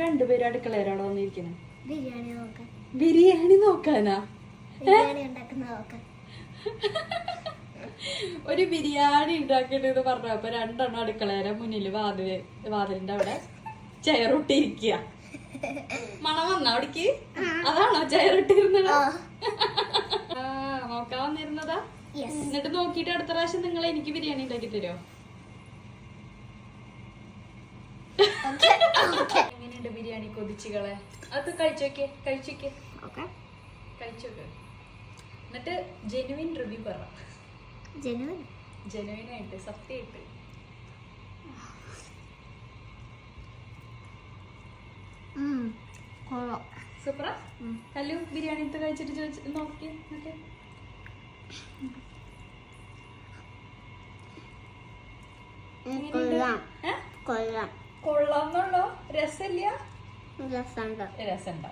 രണ്ടുപേരും അടുക്കളയിലാണോ വന്നിരിക്കുന്നത്? ബിരിയാണി നോക്കാൻ. ബിരിയാണി നോക്കാനാ? ബിരിയാണി ഉണ്ടാക്കുന്ന നോക്കാൻ. ഒരു ബിരിയാണി ഉണ്ടാക്കിട്ട് പറഞ്ഞപ്പോ രണ്ടെണ്ണം അടുക്കളയുടെ മുന്നില് വാതിലിന്റെ അവിടെ ചെയറൊട്ടിരിക്കുക. മണം വന്ന അവിടേക്ക്? അതാണോ ചെയറൊട്ടിരുന്നത്? ആ നോക്കാൻ വന്നിരുന്നതാ. എന്നിട്ട് നോക്കിട്ട് അടുത്ത പ്രാവശ്യം നിങ്ങൾ എനിക്ക് ബിരിയാണി ഉണ്ടാക്കി തരുമോ? എങ്ങനെയുണ്ട് ബിരിയാണി കൊതിച്ചുകളെ? അത് കഴിച്ചോക്കെ കഴിച്ചോക്കെ. എന്നിട്ട് ജെനുവിൻ റിവ്യൂ പറ. ജെനുവിനായിട്ട് സത്യമായിട്ട്. സൂപ്പറാ. കല്ലു ബിരിയാണി കഴിച്ചിട്ട് നോക്കിയേ. കൊള്ളാമെന്നുള്ളോ? രസമില്ല? രസമുണ്ടോ?